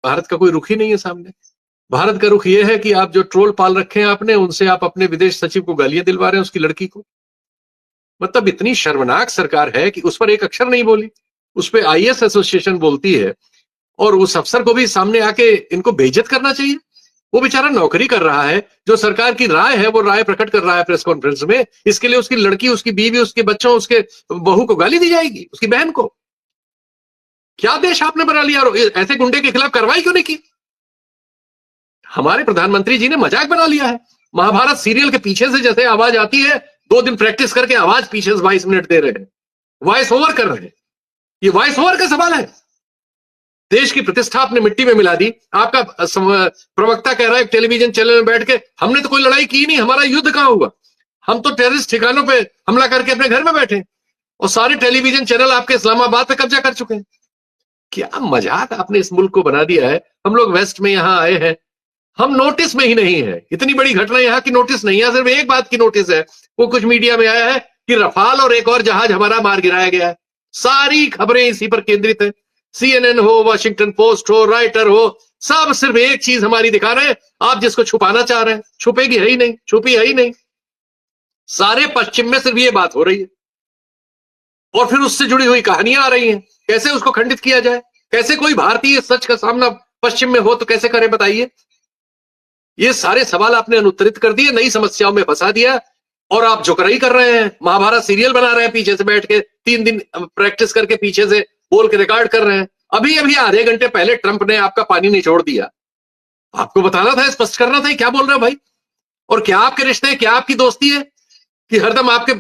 भारत का कोई रुख ही नहीं है सामने। भारत का रुख यह है कि आप जो ट्रोल पाल रखे हैं आपने, उनसे आप अपने विदेश सचिव को गालियां दिलवा रहे हैं, उसकी लड़की को। मतलब इतनी शर्मनाक सरकार है कि उस पर एक अक्षर नहीं बोली। उस पर आईएएस एसोसिएशन बोलती है और उस अफसर को भी सामने आके इनको बेइज्जत करना चाहिए। वो बेचारा नौकरी कर रहा है, जो सरकार की राय है वो राय प्रकट कर रहा है प्रेस कॉन्फ्रेंस में। इसके लिए उसकी लड़की, उसकी बीवी, उसके बच्चों, उसके बहू को गाली दी जाएगी, उसकी बहन को। क्या देश आपने बना लिया? और ऐसे गुंडे के खिलाफ कार्रवाई क्यों नहीं की? हमारे प्रधानमंत्री जी ने मजाक बना लिया है। महाभारत सीरियल के पीछे से जैसे आवाज आती है, 2 दिन प्रैक्टिस करके आवाज पीछे से 22 मिनट दे रहे हैं, वॉइस ओवर कर रहे हैं। ये वॉइस ओवर का सवाल है। देश की प्रतिष्ठा आपने मिट्टी में मिला दी। आपका प्रवक्ता कह रहा है टेलीविजन चैनल में बैठ के, हमने तो कोई लड़ाई की नहीं, हमारा युद्ध कहां हुआ, हम तो टेररिस्ट ठिकानों पे हमला करके अपने घर में बैठे, और सारे टेलीविजन चैनल आपके इस्लामाबाद पे कब्जा कर चुके हैं। क्या मजाक आपने इस मुल्क को बना दिया है। हम लोग वेस्ट में यहां आए हैं, हम नोटिस में ही नहीं है। इतनी बड़ी घटना यहां की नोटिस नहीं है। सिर्फ एक बात की नोटिस है, वो कुछ मीडिया में आया है कि रफाल और एक और जहाज हमारा मार गिराया गया है। सारी खबरें इसी पर केंद्रित है। CNN हो, वॉशिंगटन पोस्ट हो, राइटर हो, सब सिर्फ एक चीज हमारी दिखा रहे हैं। आप जिसको छुपाना चाह रहे हैं, छुपेगी है ही नहीं, छुपी है ही नहीं। सारे पश्चिम में सिर्फ ये बात हो रही है, और फिर उससे जुड़ी हुई कहानियां आ रही हैं। कैसे उसको खंडित किया जाए? कैसे कोई भारतीय सच का सामना पश्चिम में हो तो कैसे करे, बताइए। ये सारे सवाल आपने अनुत्तरित कर दिए, नई समस्याओं में फंसा दिया, और आप जुकराई कर रहे हैं, महाभारत सीरियल बना रहे हैं पीछे से बैठ के, 3 दिन प्रैक्टिस करके पीछे से बोल के रिकॉर्ड कर रहे हैं। अभी अभी आधे घंटे पहले ट्रंप ने आपका पानी निचोड़ दिया। आपको बताना था, स्पष्ट करना था, क्या बोल रहे हो भाई? और क्या आपके रिश्ते हैं, क्या आपकी दोस्ती है कि हरदम आपके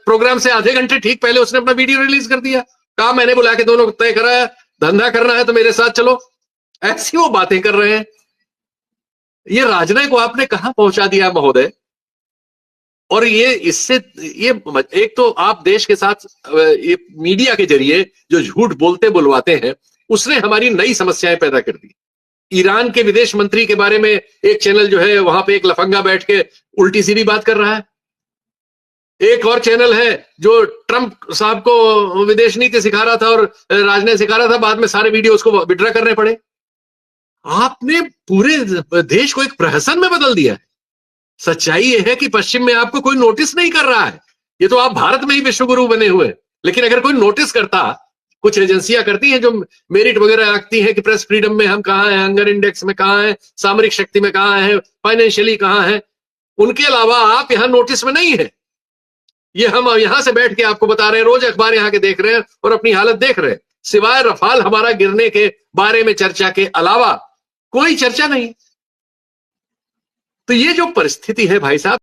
प्रोग्राम से आधे घंटे ठीक पहले उसने अपना वीडियो रिलीज कर दिया? कहा मैंने बुला के दोनों को तय कराया, धंधा करना है तो मेरे साथ चलो। ऐसी वो बातें कर रहे हैं। ये राजनय को आपने कहां पहुंचा दिया महोदय। और ये इससे ये एक तो आप देश के साथ ये मीडिया के जरिए जो झूठ बोलते बुलवाते हैं, उसने हमारी नई समस्याएं पैदा कर दी। ईरान के विदेश मंत्री के बारे में एक चैनल जो है वहां पे एक लफंगा बैठ के उल्टी सीधी बात कर रहा है। एक और चैनल है जो ट्रंप साहब को विदेश नीति सिखा रहा था और राजनय सिखा रहा था, बाद में सारे वीडियो उसको विड्रा करने पड़े। आपने पूरे देश को एक प्रहसन में बदल दिया है। सच्चाई यह है कि पश्चिम में आपको कोई नोटिस नहीं कर रहा है। ये तो आप भारत में ही विश्वगुरु बने हुए हैं, लेकिन अगर कोई नोटिस करता, कुछ एजेंसियां करती हैं जो मेरिट वगैरह रखती हैं कि प्रेस फ्रीडम में हम कहां हैं, हंगर इंडेक्स में कहां हैं, सामरिक शक्ति में कहां हैं, फाइनेंशियली कहां हैं, उनके अलावा आप यहां नोटिस में नहीं है। ये हम यहां से बैठ के आपको बता रहे हैं, रोज अखबार यहां के देख रहे हैं और अपनी हालत देख रहे हैं। सिवाय रफाल हमारा गिरने के बारे में चर्चा के अलावा कोई चर्चा नहीं। तो ये जो परिस्थिति है भाई साहब,